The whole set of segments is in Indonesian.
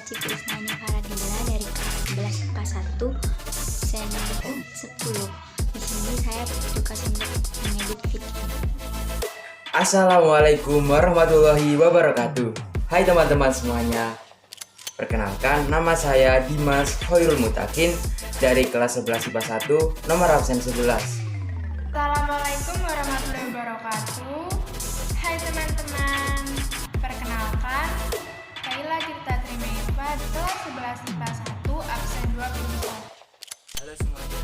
Cikrisnani Faradila dari kelas 11 IPA 1 absen 10. Di sini saya bertugas untuk mengedit video. Assalamualaikum warahmatullahi wabarakatuh. Hai teman-teman semuanya. Perkenalkan, nama saya Dimas Hoirul Mutakin dari kelas 11 IPA 1 nomor absen 11. Assalamualaikum warahmatullahi wabarakatuh. Hai teman-teman, perkenalkan Kaila Tirta Trimeva di kelas 11 IPA 1 absen 24. Halo semuanya.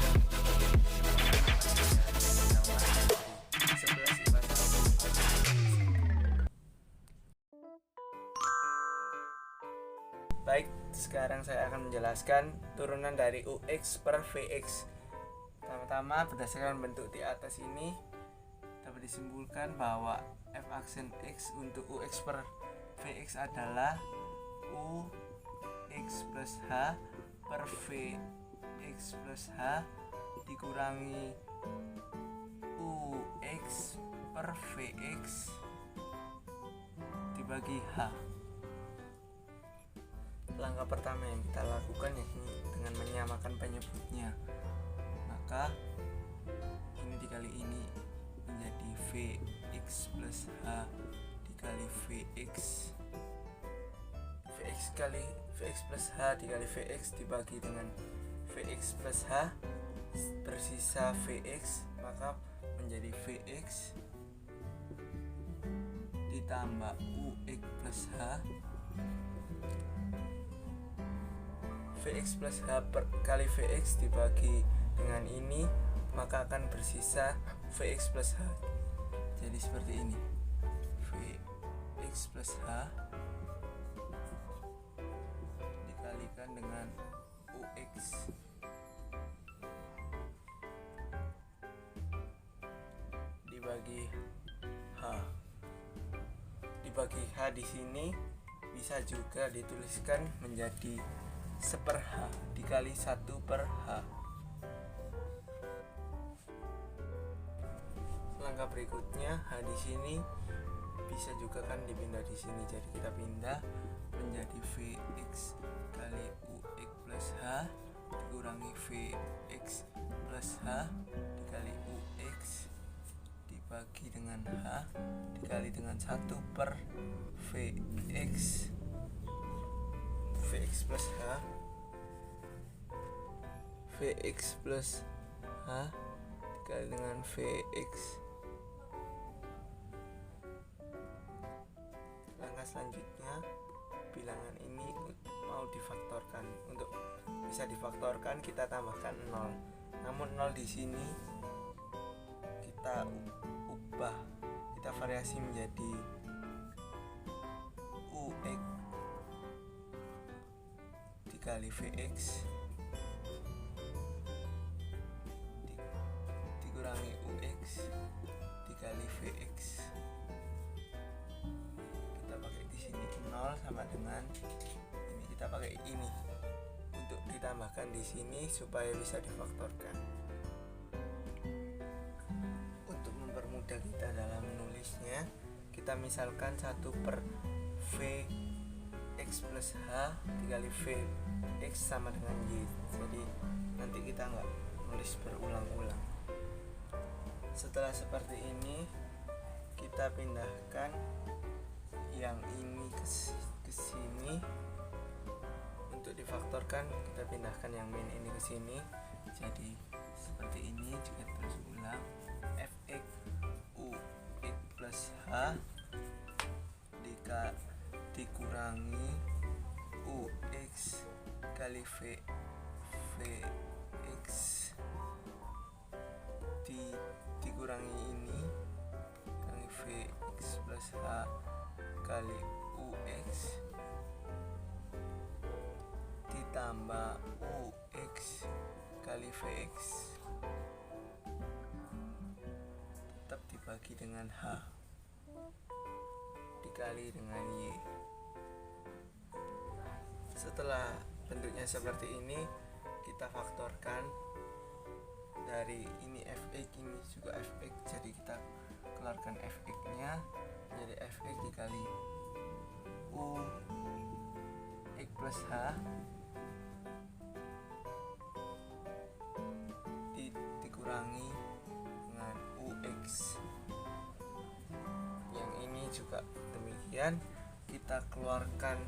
Baik, sekarang saya akan menjelaskan turunan dari UX per VX. Pertama-tama, berdasarkan bentuk di atas ini dapat disimpulkan bahwa f aksen x untuk UX per VX adalah UX plus H per VX plus H dikurangi UX per VX dibagi H. Langkah pertama yang kita lakukan yakni dengan menyamakan penyebutnya. Maka ini dikali ini menjadi VX plus H dikali VX kali VX plus H dikali VX dibagi dengan VX plus H bersisa VX, maka menjadi VX ditambah UX plus H VX plus H kali VX dibagi dengan ini, maka akan bersisa VX plus H. Jadi seperti ini, VX plus H dikalikan dengan UX dibagi H. Dibagi H di sini bisa juga dituliskan menjadi 1/H dikali 1/H. Langkah berikutnya, H di sini bisa juga kan dipindah di sini. Jadi kita pindah menjadi VX kali UX plus H dikurangi VX plus H dikali UX dibagi dengan H dikali dengan 1/VX VX plus H VX plus H dikali dengan VX. Langkah selanjutnya, bilangan ini mau difaktorkan. Untuk bisa difaktorkan kita tambahkan 0. Namun 0 di sini kita ubah, kita variasi menjadi UX dikali VX dikurangi UX dikali VX. Kita pakai di sini 0 sama dengan ini, kita pakai ini untuk ditambahkan di sini supaya bisa difaktorkan. Untuk mempermudah kita dalam menulisnya, kita misalkan 1/VX plus H dikali VX sama dengan Y. Jadi nanti kita nggak nulis berulang-ulang. Setelah seperti ini, kita pindahkan yang ini ke sini. Untuk difaktorkan, kita pindahkan yang min ini ke sini. Jadi seperti ini, juga terus ulang. Fx UX plus H dikurangi UX kali VX dikurangi ini kali VX plus H kali UX ditambah UX kali VX tetap dibagi dengan H dikali dengan Y. Setelah bentuknya seperti ini, kita faktorkan dari ini Fx, ini juga Fx, jadi kita keluarkan Fx nya menjadi Fx dikali UX X plus H dikurangi dengan UX. Yang ini juga demikian, kita keluarkan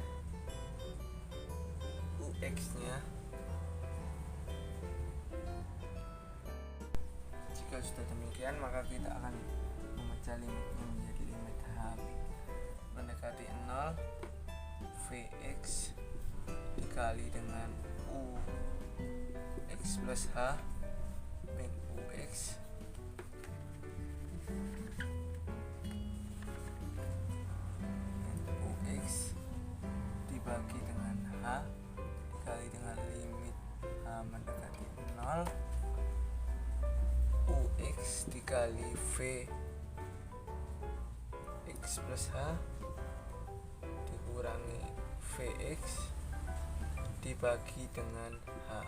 UX nya. Jika sudah demikian, maka kita akan memecah limitnya menjadi limit H mendekati 0 Vx dikali dengan U X plus H min UX dibagi dengan H dikali dengan limit H mendekati 0 UX dikali V X plus H dikurangi Vx dibagi dengan H.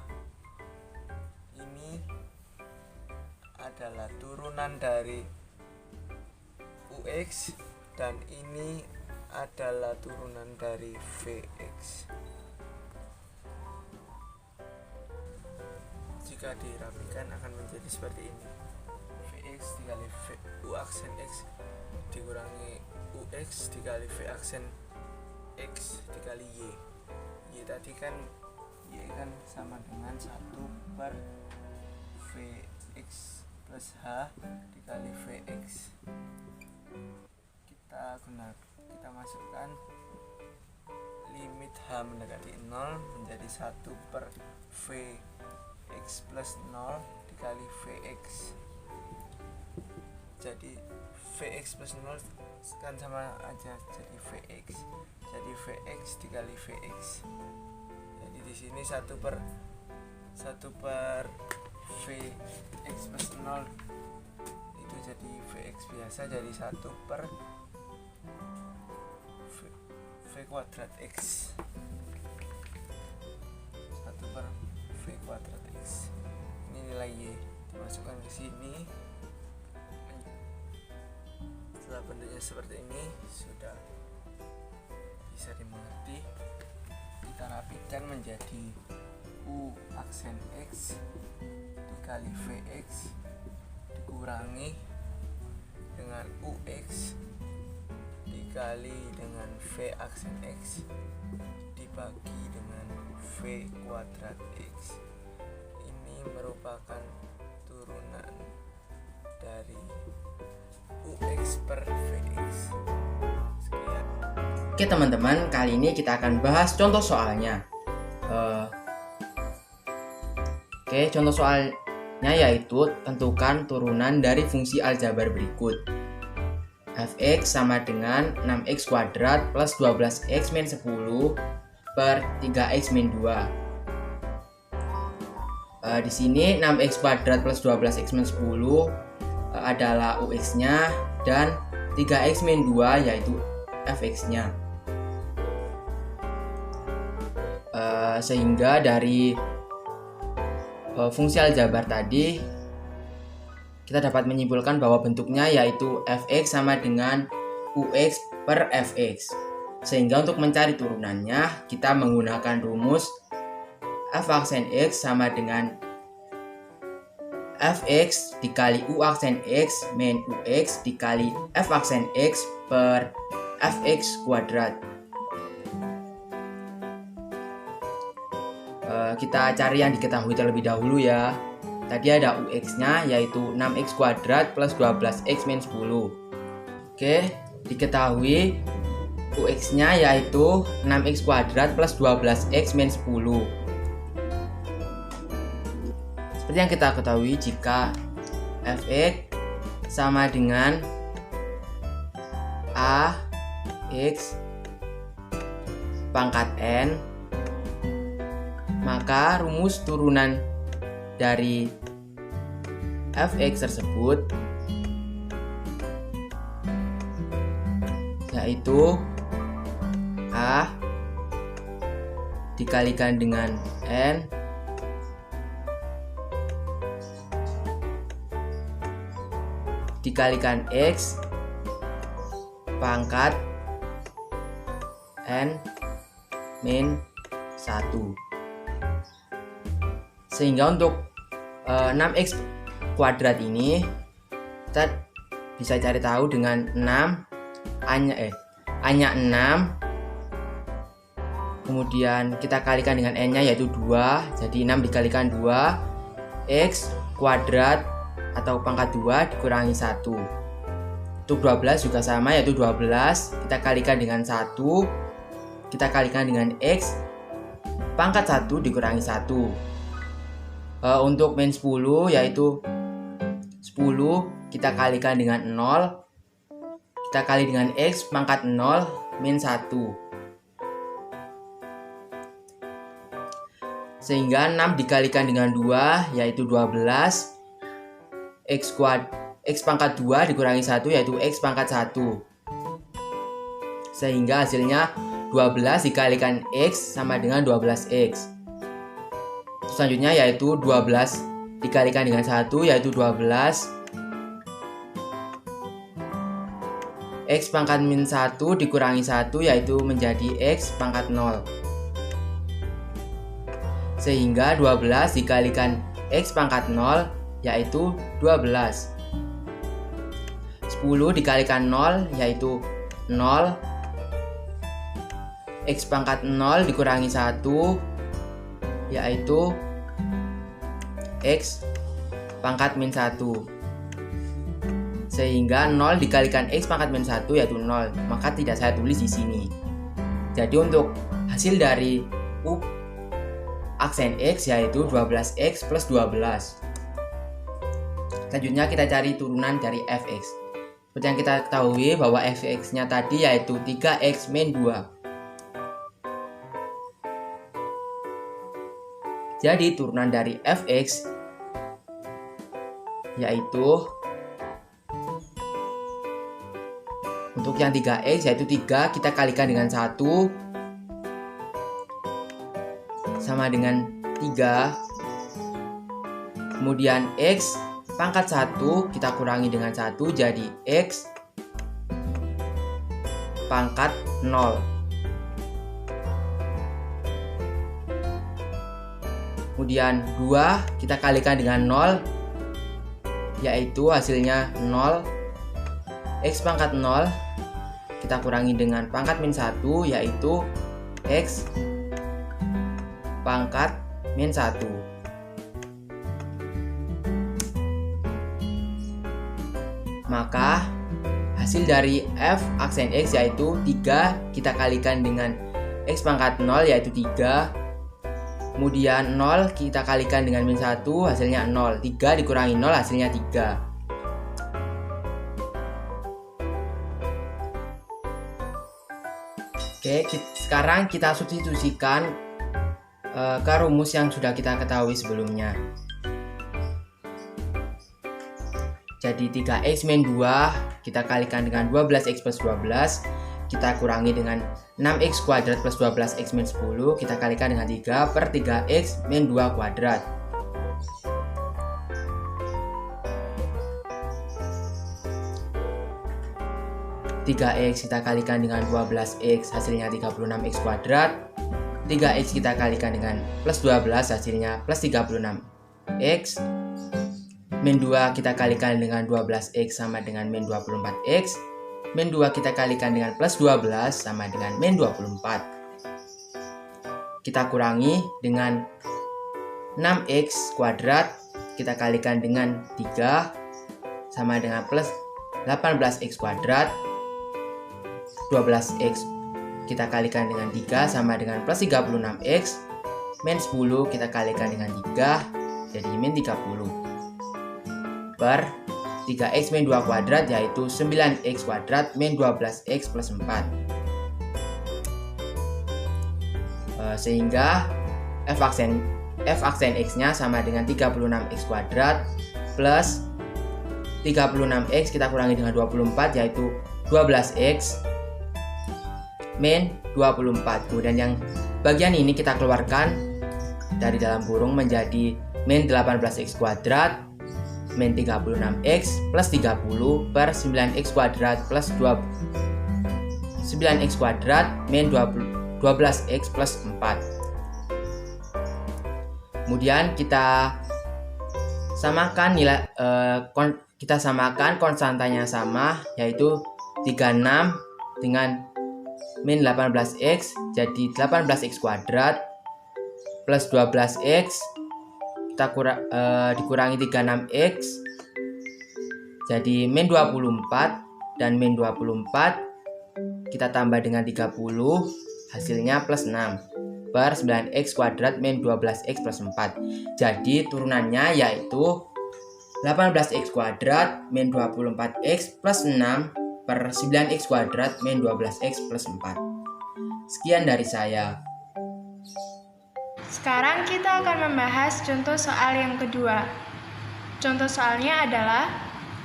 Ini adalah turunan dari UX dan ini adalah turunan dari Vx. Jika dirapikan akan menjadi seperti ini. Vx dikali U aksen X dikurangi UX dikali V aksen X dikali Y. Y tadi kan Y kan sama dengan 1 per Vx plus H dikali Vx. Kita masukkan limit H mendekati 0 menjadi 1 per Vx plus 0 dikali Vx. Jadi Vx plus 0 kan sama aja jadi Vx. Jadi Vx dikali Vx. Jadi di sini 1 per Vx plus 0 itu jadi Vx biasa, jadi 1 per V kuadrat X. 1 per V kuadrat X. Ini nilai Y dimasukkan ke sini. Setelah bentuknya seperti ini sudah bisa dimengerti. Kita rapikan menjadi U aksen X dikali Vx dikurangi dengan UX dikali dengan V aksen X dibagi dengan V kuadrat X. Ini merupakan turunan dari UX per Vx. Sekian. Oke teman-teman, kali ini kita akan bahas contoh soalnya. Contoh soalnya yaitu tentukan turunan dari fungsi aljabar berikut. Fx sama dengan 6x kuadrat plus 12x min 10 per 3x min 2. Di sini 6x kuadrat plus 12x min 10 adalah UX-nya dan 3x min 2 yaitu Fx-nya. Sehingga dari fungsi aljabar tadi kita dapat menyimpulkan bahwa bentuknya yaitu Fx sama dengan Ux per Fx. Sehingga untuk mencari turunannya kita menggunakan rumus F aksen X sama dengan Fx dikali U aksen X min Ux dikali F aksen X per Fx kuadrat. Kita cari yang diketahui terlebih dahulu ya. Tadi ada UX-nya yaitu 6x kuadrat plus 12x min 10. Oke, diketahui UX-nya yaitu 6x kuadrat plus 12x min 10. Seperti yang kita ketahui, jika Fx sama dengan AX pangkat N, maka rumus turunan dari Fx tersebut yaitu A dikalikan dengan N dikalikan X pangkat N min Sehingga untuk 6x kuadrat ini kita bisa cari tahu dengan 6 A-nya 6, kemudian kita kalikan dengan N-nya yaitu 2, jadi 6 dikalikan 2 X kuadrat atau pangkat 2 dikurangi 1. Untuk 12 juga sama, yaitu 12 kita kalikan dengan 1, kita kalikan dengan X pangkat 1 dikurangi 1. Untuk min 10 yaitu 10 kita kalikan dengan 0, kita kali dengan X pangkat 0 min 1. Sehingga 6 dikalikan dengan 2 yaitu 12, X pangkat 2 dikurangi 1 yaitu X pangkat 1. Sehingga hasilnya 12 dikalikan X sama dengan 12X. Selanjutnya yaitu 12 dikalikan dengan 1 yaitu 12, X pangkat min 1 dikurangi 1 yaitu menjadi X pangkat 0. Sehingga 12 dikalikan X pangkat 0 yaitu 12. 10 dikalikan 0 yaitu 0. X pangkat 0 dikurangi 1 yaitu X pangkat min 1. Sehingga 0 dikalikan X pangkat min 1 yaitu 0, maka tidak saya tulis di sini. Jadi untuk hasil dari U aksen X yaitu 12X plus 12. Selanjutnya kita cari turunan dari Fx. Seperti yang kita ketahui bahwa Fx nya tadi yaitu 3X min 2. Jadi turunan dari Fx yaitu untuk yang 3X yaitu 3 kita kalikan dengan 1 sama dengan 3. Kemudian X pangkat 1 kita kurangi dengan 1 jadi X pangkat 0. Kemudian 2 kita kalikan dengan 0 yaitu hasilnya 0. X pangkat 0 kita kurangi dengan pangkat min 1 yaitu X pangkat min 1. Maka hasil dari F aksen X yaitu 3 kita kalikan dengan X pangkat 0 yaitu 3. Kemudian 0 kita kalikan dengan min 1 hasilnya 0. 3 dikurangi 0 hasilnya 3. Oke, sekarang kita substitusikan ke rumus yang sudah kita ketahui sebelumnya. Jadi 3X min 2 kita kalikan dengan 12X plus 12, kita kurangi dengan 6X kuadrat plus 12X min 10, kita kalikan dengan 3 per 3X min 2 kuadrat. X kita kalikan dengan 12X hasilnya 36X kuadrat. 3X kita kalikan dengan plus 12 hasilnya plus 36X. Min 2 kita kalikan dengan 12X sama dengan min 24X. Min 2 kita kalikan dengan plus 12 sama dengan min 24. Kita kurangi dengan 6X kuadrat kita kalikan dengan 3 sama dengan plus 18X kuadrat. 12X kita kalikan dengan 3 sama dengan plus 36X. Min 10 kita kalikan dengan 3 jadi min 30 per 3X min 2 kuadrat yaitu 9X kuadrat min 12X plus 4. Sehingga F aksen X nya sama dengan 36X kuadrat plus 36X kita kurangi dengan 24 yaitu 12X min 24. Kemudian yang bagian ini kita keluarkan dari dalam kurung menjadi min 18X kuadrat min 36X plus 30 per 9X kuadrat plus 9X kuadrat min 12X plus 4. Kemudian kita samakan konstantanya sama, yaitu 36 dengan min 18x, jadi 18x kuadrat plus 12x kita dikurangi 36x, jadi min 24, dan min 24 kita tambah dengan 30, hasilnya plus 6 per 9x kuadrat min 12x plus 4. Jadi turunannya yaitu 18x kuadrat min 24x plus 6 per 9x kuadrat min 12x plus 4. Sekian dari saya. Sekarang kita akan membahas contoh soal yang kedua. Contoh soalnya adalah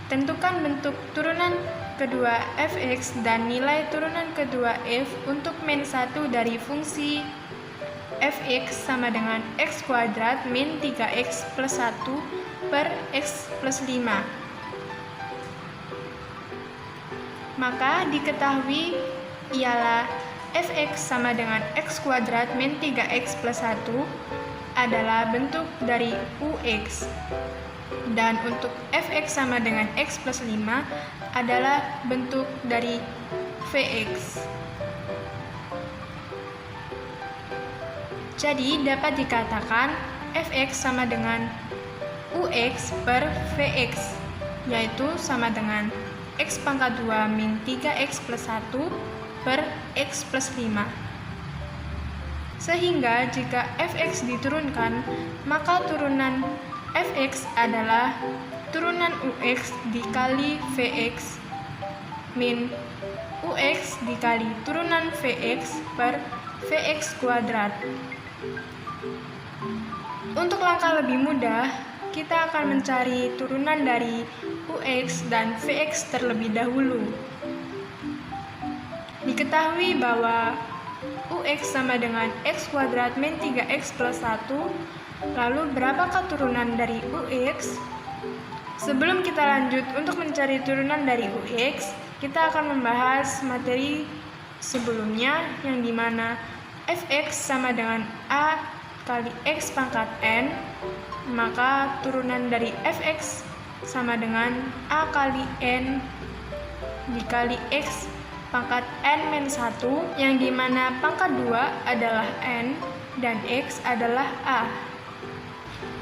tentukan bentuk turunan kedua fx dan nilai turunan kedua f untuk min 1 dari fungsi fx sama dengan x kuadrat min 3x plus 1 per x plus 5. Maka diketahui ialah fx sama dengan x kuadrat min 3x plus 1 adalah bentuk dari ux, dan untuk fx sama dengan x plus 5 adalah bentuk dari vx. Jadi dapat dikatakan fx sama dengan ux per vx, yaitu sama dengan x pangkat 2 min 3x plus 1 per x plus 5. Sehingga jika fx diturunkan, maka turunan fx adalah turunan ux dikali vx min ux dikali turunan vx per vx kuadrat. Untuk langkah lebih mudah, kita akan mencari turunan dari ux dan vx terlebih dahulu. Diketahui bahwa ux sama dengan x kuadrat min 3x plus 1. Lalu berapakah turunan dari ux? Sebelum kita lanjut untuk mencari turunan dari ux, kita akan membahas materi sebelumnya, yang dimana fx sama dengan a kali x pangkat n, maka turunan dari fx sama dengan a kali n dikali x pangkat n min 1, yang dimana pangkat 2 adalah n dan x adalah a.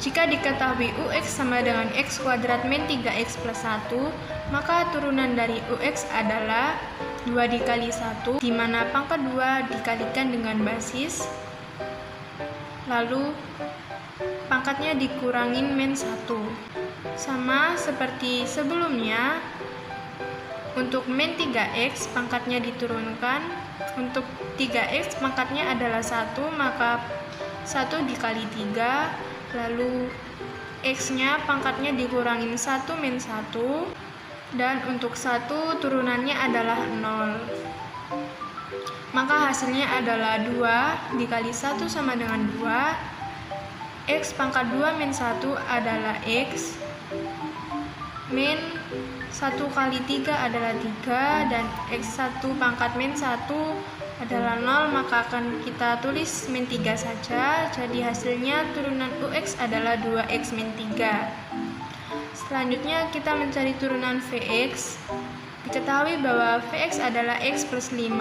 Jika diketahui ux sama dengan x kuadrat min 3x plus 1, maka turunan dari ux adalah 2 dikali 1, di mana pangkat 2 dikalikan dengan basis, lalu pangkatnya dikurangin min 1. Sama seperti sebelumnya, untuk min 3x pangkatnya diturunkan, untuk 3x pangkatnya adalah 1, maka 1 dikali 3, lalu x-nya pangkatnya dikurangin 1 min 1, dan untuk 1 turunannya adalah 0. Maka hasilnya adalah 2 dikali 1 sama dengan 2, x pangkat 2 min 1 adalah x, min 1 kali 3 adalah 3, dan x1 pangkat min 1 adalah 0, maka akan kita tulis min 3 saja. Jadi hasilnya turunan ux adalah 2x min 3. Selanjutnya kita mencari turunan vx. Diketahui bahwa vx adalah x plus 5,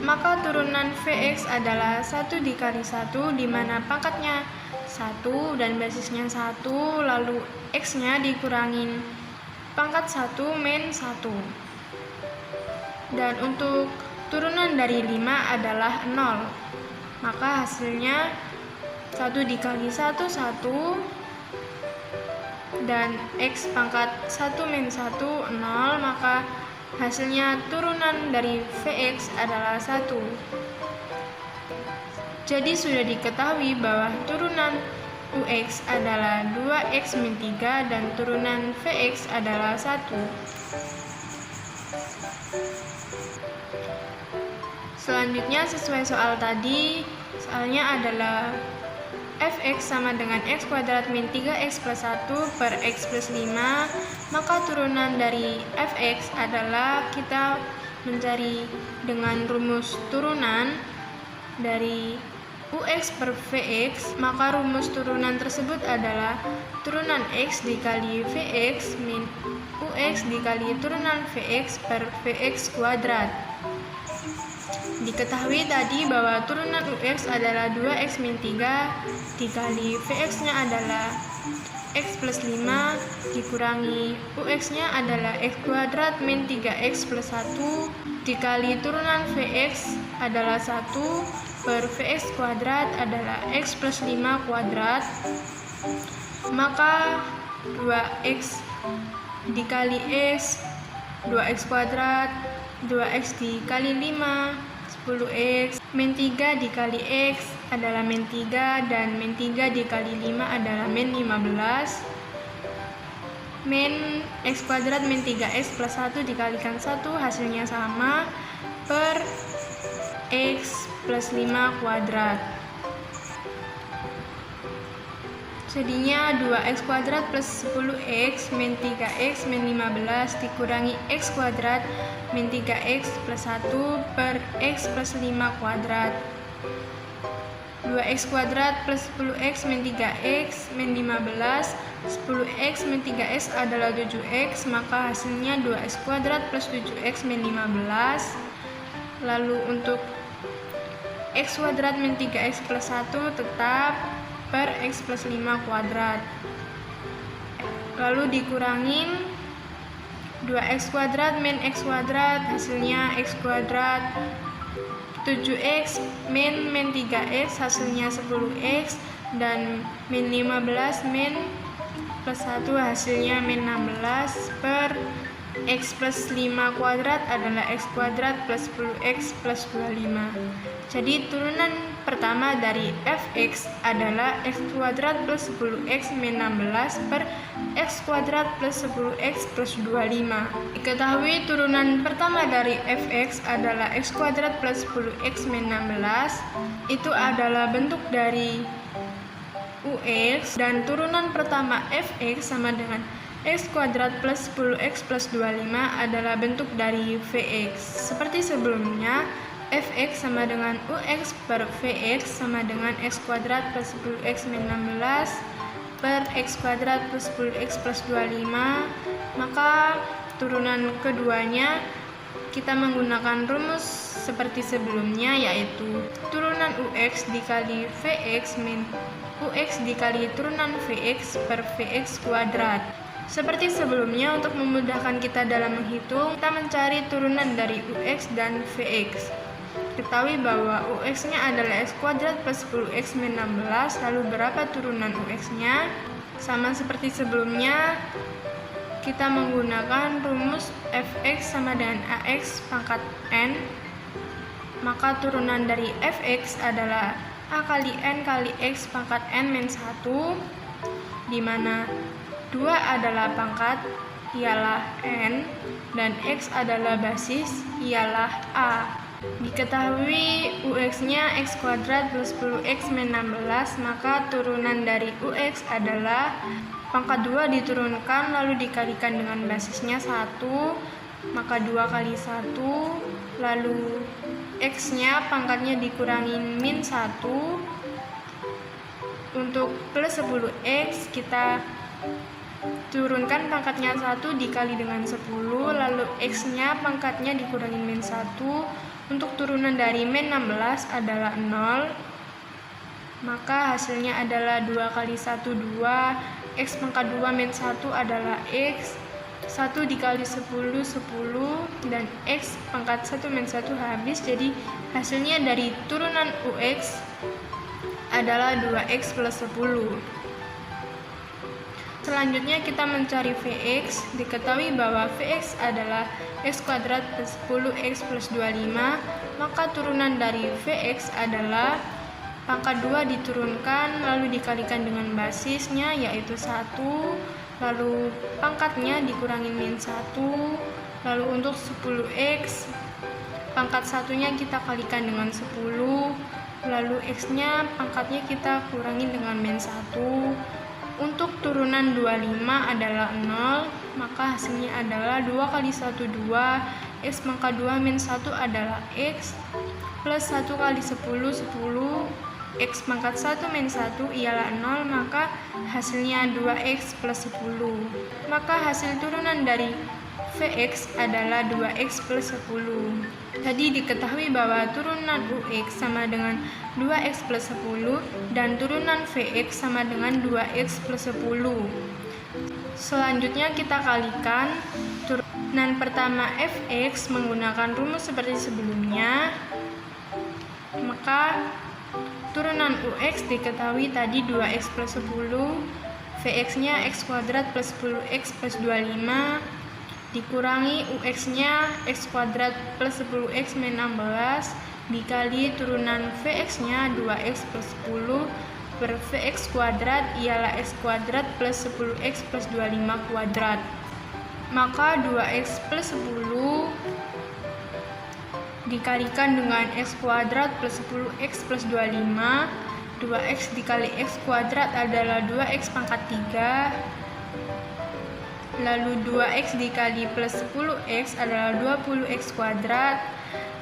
maka turunan vx adalah 1 dikali 1, di mana pangkatnya 1 dan basisnya 1, lalu x-nya dikurangin pangkat 1 min 1. Dan untuk turunan dari 5 adalah 0, maka hasilnya 1 dikali 1, 1, dan x pangkat 1 min 1, 0, maka hasilnya turunan dari vx adalah 1. Jadi sudah diketahui bahwa turunan ux adalah 2x min 3 dan turunan vx adalah 1. Selanjutnya sesuai soal tadi, soalnya adalah fx sama dengan x kuadrat min 3x plus 1 per x plus 5, maka turunan dari fx adalah kita mencari dengan rumus turunan dari UX per VX, maka rumus turunan tersebut adalah turunan X dikali VX min UX dikali turunan VX per VX kuadrat. Diketahui tadi bahwa turunan UX adalah 2X min 3 dikali VX-nya adalah X plus 5 dikurangi UX-nya adalah X kuadrat min 3X plus 1 dikali turunan VX adalah 1 per VX kuadrat adalah X plus 5 kuadrat, maka 2X dikali X 2X kuadrat 2X dikali 5 10X min 3 dikali X adalah min 3 dan min 3 dikali 5 adalah min 15 min X kuadrat min 3X plus 1 dikalikan 1 hasilnya sama per X plus 5 kuadrat. Jadinya 2X kuadrat plus 10X min 3X min 15 dikurangi X kuadrat min 3X plus 1 per X plus 5 kuadrat. 2X kuadrat plus 10X min 3X min 15 10X min 3X adalah 7X, maka hasilnya 2X kuadrat plus 7X min 15. Lalu untuk X kuadrat min 3X plus 1 tetap per X plus 5 kuadrat. Lalu dikurangin 2X kuadrat min X kuadrat, hasilnya X kuadrat 7X min 3X hasilnya 10X dan min 15 min plus 1 hasilnya min 16 per X plus 5 kuadrat adalah X kuadrat plus 10X plus 25. Jadi turunan pertama dari fx adalah X kuadrat plus 10X min 16 per X kuadrat plus 10X plus 25. Diketahui turunan pertama dari fx adalah X kuadrat plus 10X min 16. Itu adalah bentuk dari UX dan turunan pertama fx sama dengan X kuadrat plus 10X plus 25 adalah bentuk dari Vx. Seperti sebelumnya, Fx sama dengan Ux per Vx sama dengan X kuadrat plus 10X min 16 per X kuadrat plus 10X plus 25. Maka turunan keduanya kita menggunakan rumus seperti sebelumnya, yaitu turunan Ux dikali Vx min Ux dikali turunan Vx per Vx kuadrat. Seperti sebelumnya, untuk memudahkan kita dalam menghitung, kita mencari turunan dari Ux dan Vx. Ketahui bahwa Ux-nya adalah X kuadrat plus 10X min 16, lalu berapa turunan Ux-nya? Sama seperti sebelumnya, kita menggunakan rumus Fx sama dengan Ax pangkat N. Maka turunan dari Fx adalah A kali N kali X pangkat N min 1, di mana 2 adalah pangkat, ialah N, dan X adalah basis, ialah A. Diketahui UX-nya X kuadrat plus 10X min 16, maka turunan dari UX adalah pangkat 2 diturunkan lalu dikalikan dengan basisnya 1, maka 2 kali 1, lalu X-nya pangkatnya dikurangin min 1. Untuk plus 10X kita turunkan pangkatnya 1 dikali dengan 10, lalu X-nya pangkatnya dikurangi min 1. Untuk turunan dari min 16 adalah 0, maka hasilnya adalah 2 kali 1 2, X pangkat 2 min 1 adalah X, 1 dikali 10 10, dan X pangkat 1 min 1 habis. Jadi hasilnya dari turunan UX adalah 2X plus 10. Selanjutnya kita mencari Vx. Diketahui bahwa Vx adalah X kuadrat plus 10X plus 25, maka turunan dari Vx adalah pangkat 2 diturunkan lalu dikalikan dengan basisnya, yaitu 1, lalu pangkatnya dikurangi min 1, lalu untuk 10X pangkat 1-nya kita kalikan dengan 10, lalu X-nya pangkatnya kita kurangi dengan min 1. Untuk turunan 25 adalah 0, maka hasilnya adalah 2 kali 1 2, X pangkat 2 min 1 adalah X, plus 1 kali 10 10, X pangkat 1 min 1 ialah 0, maka hasilnya 2X plus 10. Maka hasil turunan dari Vx adalah 2X plus 10. Tadi diketahui bahwa turunan Ux sama dengan 2X plus 10 dan turunan Vx sama dengan 2X plus 10. Selanjutnya kita kalikan turunan pertama Fx menggunakan rumus seperti sebelumnya. Maka turunan Ux diketahui tadi 2X plus 10, Vx-nya X kuadrat plus 10X plus 25, dikurangi Ux-nya X kuadrat plus 10X min 16, dikali turunan Vx-nya 2X plus 10 per Vx kuadrat ialah X kuadrat plus 10X plus 25 kuadrat. Maka 2X plus 10 dikalikan dengan X kuadrat plus 10X plus 25. 2X dikali X kuadrat adalah 2X pangkat 3. Lalu 2X dikali plus 10X adalah 20X kuadrat.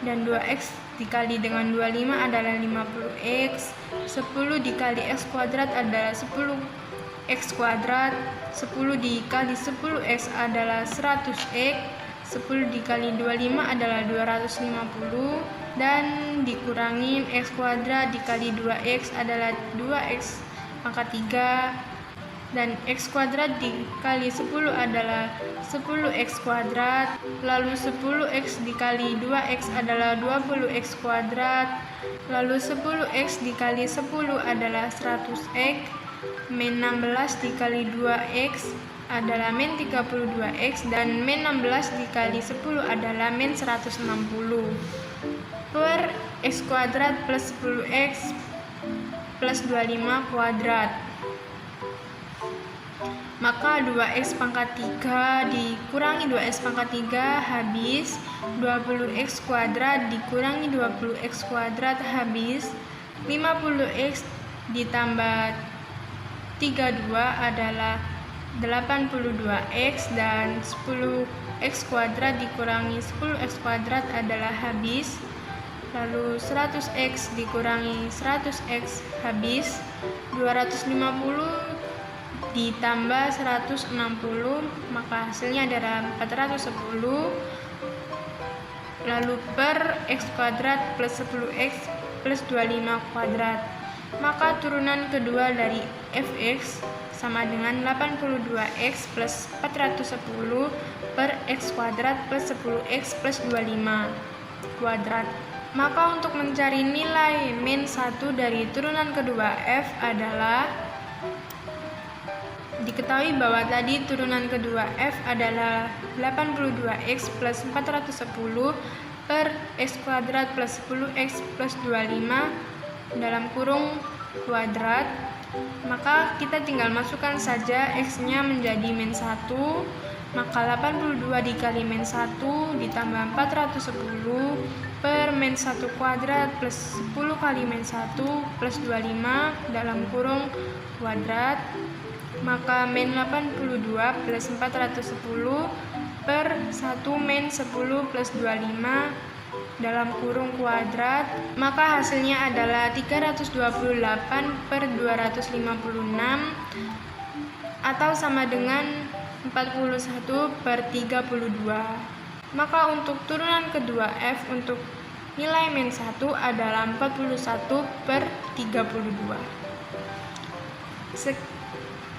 Dan 2X dikali dengan 25 adalah 50X. 10 dikali X kuadrat adalah 10X kuadrat. 10 dikali 10X adalah 100X. 10 dikali 25 adalah 250, dan dikurangi X kuadrat dikali 2X adalah 2X pangkat 3, dan X kuadrat dikali 10 adalah 10X kuadrat. Lalu 10X dikali 2X adalah 20X kuadrat. Lalu 10X dikali 10 adalah 100X. Min 16 dikali 2X adalah min 32X, dan min 16 dikali 10 adalah min 160 per X kuadrat plus 10X plus 25 kuadrat. Maka 2X pangkat 3 dikurangi 2X pangkat 3 habis. 20X kuadrat dikurangi 20X kuadrat habis. 50X ditambah 32 adalah 82X, dan 10X kuadrat dikurangi 10X kuadrat adalah habis. Lalu 100X dikurangi 100X habis. 250 ditambah 160, maka hasilnya adalah 410. Lalu per X kuadrat plus 10X plus 25 kuadrat. Maka turunan kedua dari Fx sama dengan 82X plus 410 per X kuadrat plus 10X plus 25 kuadrat. Maka untuk mencari nilai min 1 dari turunan kedua F adalah, diketahui bahwa tadi turunan kedua F adalah 82X plus 410 per X kuadrat plus 10X plus 25 dalam kurung kuadrat. Maka kita tinggal masukkan saja X-nya menjadi min 1. Maka 82 dikali min 1 ditambah 410 per min 1 kuadrat plus 10 kali min 1 plus 25 dalam kurung kuadrat. Maka min 82 plus 410 per 1 min 10 plus 25 dalam kurung kuadrat. Maka hasilnya adalah 328 per 256 atau sama dengan 41 per 32. Maka untuk turunan kedua F untuk nilai min 1 adalah 41 per 32.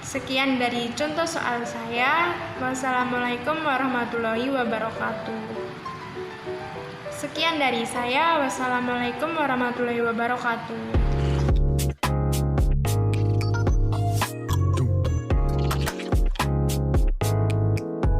Sekian dari contoh soal saya. Wassalamualaikum warahmatullahi wabarakatuh. Sekian dari saya. Wassalamualaikum warahmatullahi wabarakatuh.